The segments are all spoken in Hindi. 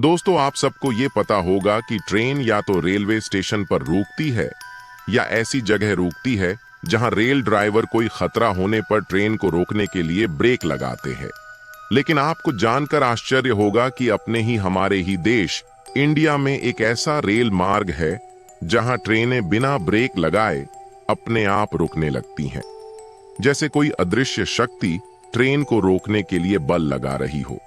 दोस्तों, आप सबको ये पता होगा कि ट्रेन या तो रेलवे स्टेशन पर रुकती है या ऐसी जगह रुकती है जहां रेल ड्राइवर कोई खतरा होने पर ट्रेन को रोकने के लिए ब्रेक लगाते हैं। लेकिन आपको जानकर आश्चर्य होगा कि अपने ही हमारे ही देश इंडिया में एक ऐसा रेल मार्ग है जहां ट्रेनें बिना ब्रेक लगाए अपने आप रुकने लगती हैं, जैसे कोई अदृश्य शक्ति ट्रेन को रोकने के लिए बल लगा रही हो।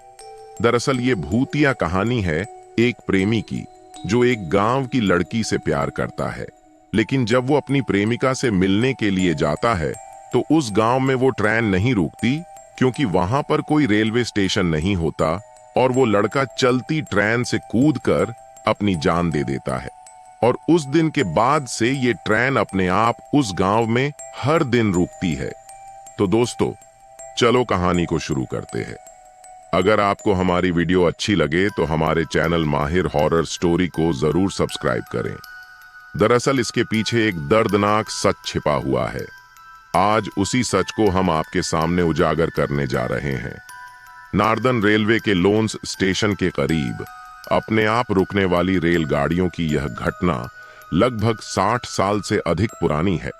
दरअसल ये भूतिया कहानी है एक प्रेमी की, जो एक गांव की लड़की से प्यार करता है। लेकिन जब वो अपनी प्रेमिका से मिलने के लिए जाता है तो उस गांव में वो ट्रेन नहीं रुकती, क्योंकि वहां पर कोई रेलवे स्टेशन नहीं होता और वो लड़का चलती ट्रेन से कूदकर अपनी जान दे देता है। और उस दिन के बाद से ये ट्रेन अपने आप उस गांव में हर दिन रुकती है। तो दोस्तों, चलो कहानी को शुरू करते हैं। अगर आपको हमारी वीडियो अच्छी लगे तो हमारे चैनल माहिर हॉरर स्टोरी को जरूर सब्सक्राइब करें। दरअसल इसके पीछे एक दर्दनाक सच छिपा हुआ है। आज उसी सच को हम आपके सामने उजागर करने जा रहे हैं। नार्दर्न रेलवे के लोन्स स्टेशन के करीब अपने आप रुकने वाली रेलगाड़ियों की यह घटना लगभग 60 साल से अधिक पुरानी है।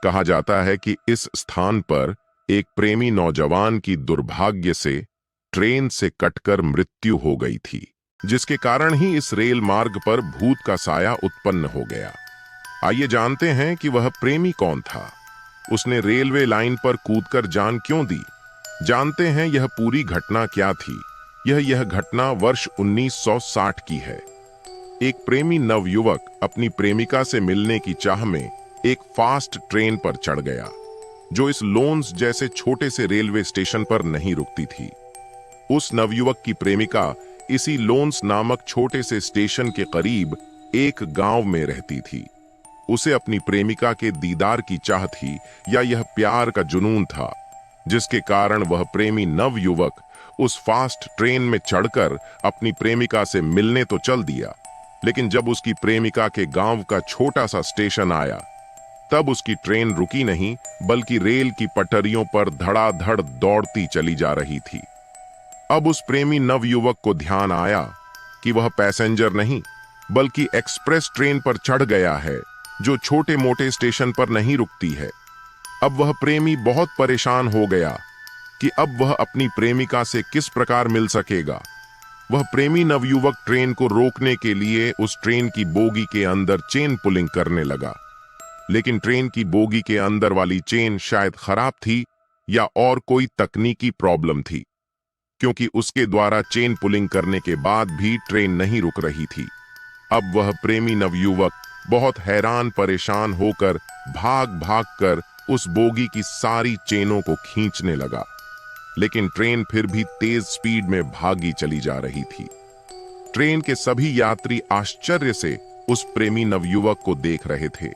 कहा जाता है कि इस स्थान पर एक प्रेमी नौजवान की दुर्भाग्य से ट्रेन से कटकर मृत्यु हो गई थी, जिसके कारण ही इस रेल मार्ग पर भूत का साया उत्पन्न हो गया। आइए जानते हैं कि वह प्रेमी कौन था, उसने रेलवे लाइन पर कूदकर जान क्यों दी। जानते हैं यह पूरी घटना क्या थी। यह घटना वर्ष 1960 की है। एक प्रेमी नवयुवक अपनी प्रेमिका से मिलने की चाह में एक फास्ट ट्रेन पर चढ़ गया, जो इस लोन्स जैसे छोटे से रेलवे स्टेशन पर नहीं रुकती थी। उस नवयुवक की प्रेमिका इसी लोन्स नामक छोटे से स्टेशन के करीब एक गांव में रहती थी। उसे अपनी प्रेमिका के दीदार की चाह थी, या यह प्यार का जुनून था, जिसके कारण वह प्रेमी नवयुवक उस फास्ट ट्रेन में चढ़कर अपनी प्रेमिका से मिलने तो चल दिया। लेकिन जब उसकी प्रेमिका के गांव का छोटा सा स्टेशन आया, तब उसकी ट्रेन रुकी नहीं, बल्कि रेल की पटरियों पर धड़ाधड़ दौड़ती चली जा रही थी। अब उस प्रेमी नवयुवक को ध्यान आया कि वह पैसेंजर नहीं, बल्कि एक्सप्रेस ट्रेन पर चढ़ गया है, जो छोटे मोटे स्टेशन पर नहीं रुकती है। अब वह प्रेमी बहुत परेशान हो गया कि अब वह अपनी प्रेमिका से किस प्रकार मिल सकेगा। वह प्रेमी नवयुवक ट्रेन को रोकने के लिए उस ट्रेन की बोगी के अंदर चेन पुलिंग करने लगा। लेकिन ट्रेन की बोगी के अंदर वाली चेन शायद खराब थी या और कोई तकनीकी प्रॉब्लम थी, क्योंकि उसके द्वारा चेन पुलिंग करने के बाद भी ट्रेन नहीं रुक रही थी। अब वह प्रेमी नवयुवक बहुत हैरान परेशान होकर भाग भाग कर उस बोगी की सारी चेनों को खींचने लगा, लेकिन ट्रेन फिर भी तेज स्पीड में भागी चली जा रही थी। ट्रेन के सभी यात्री आश्चर्य से उस प्रेमी नवयुवक को देख रहे थे,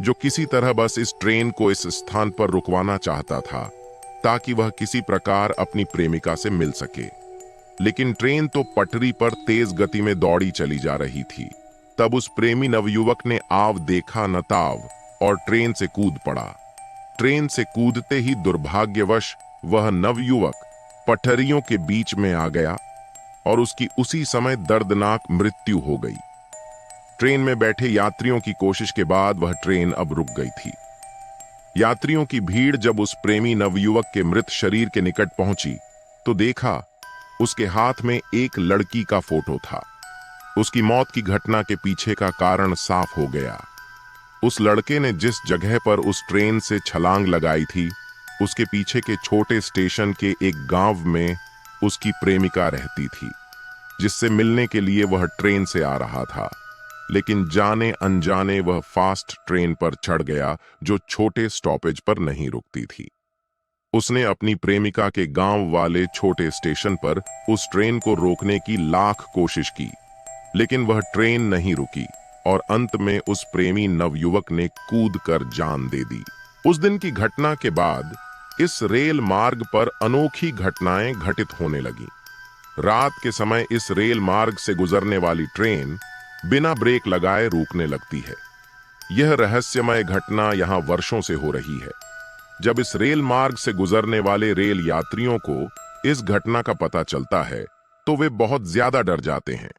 जो किसी तरह बस इस ट्रेन को इस स्थान पर रुकवाना चाहता था, ताकि वह किसी प्रकार अपनी प्रेमिका से मिल सके। लेकिन ट्रेन तो पटरी पर तेज गति में दौड़ी चली जा रही थी। तब उस प्रेमी नवयुवक ने आव देखा न ताव और ट्रेन से कूद पड़ा। ट्रेन से कूदते ही दुर्भाग्यवश वह नवयुवक पटरियों के बीच में आ गया और उसकी उसी समय दर्दनाक मृत्यु हो गई। ट्रेन में बैठे यात्रियों की कोशिश के बाद वह ट्रेन अब रुक गई थी। यात्रियों की भीड़ जब उस प्रेमी नवयुवक के मृत शरीर के निकट पहुंची तो देखा उसके हाथ में एक लड़की का फोटो था। उसकी मौत की घटना के पीछे का कारण साफ हो गया। उस लड़के ने जिस जगह पर उस ट्रेन से छलांग लगाई थी, उसके पीछे के छोटे स्टेशन के एक गांव में उसकी प्रेमिका रहती थी, जिससे मिलने के लिए वह ट्रेन से आ रहा था। लेकिन जाने अनजाने वह फास्ट ट्रेन पर चढ़ गया, जो छोटे स्टॉपेज पर नहीं रुकती थी। उसने अपनी प्रेमिका के गांव वाले छोटे स्टेशन पर उस ट्रेन को रोकने की लाख कोशिश की, लेकिन वह ट्रेन नहीं रुकी और अंत में उस प्रेमी नवयुवक ने कूदकर जान दे दी। उस दिन की घटना के बाद इस रेल मार्ग पर अनोखी घटनाएं घटित होने लगीं। रात के समय इस रेल मार्ग से गुजरने वाली ट्रेन बिना ब्रेक लगाए रुकने लगती है। यह रहस्यमय घटना यहां वर्षों से हो रही है। जब इस रेल मार्ग से गुजरने वाले रेल यात्रियों को इस घटना का पता चलता है तो वे बहुत ज्यादा डर जाते हैं।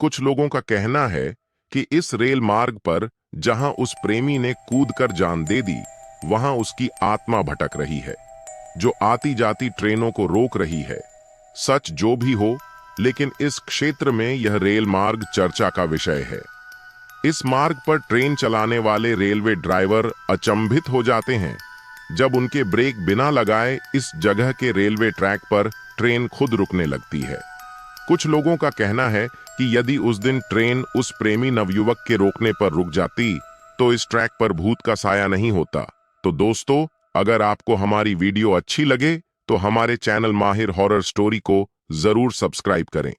कुछ लोगों का कहना है कि इस रेल मार्ग पर जहां उस प्रेमी ने कूदकर जान दे दी, वहां उसकी आत्मा भटक रही है, जो आती जाती ट्रेनों को रोक रही है। सच जो भी हो, लेकिन इस क्षेत्र में यह रेल मार्ग चर्चा का विषय है। इस मार्ग पर ट्रेन चलाने वाले रेलवे ड्राइवर अचंभित हो जाते हैं जब उनके ब्रेक बिना लगाए इस जगह के रेलवे ट्रैक पर ट्रेन खुद रुकने लगती है। कुछ लोगों का कहना है कि यदि उस दिन ट्रेन उस प्रेमी नवयुवक के रोकने पर रुक जाती तो इस ट्रैक पर भूत का साया नहीं होता। तो दोस्तों, अगर आपको हमारी वीडियो अच्छी लगे तो हमारे चैनल माहिर हॉरर स्टोरी को जरूर सब्सक्राइब करें।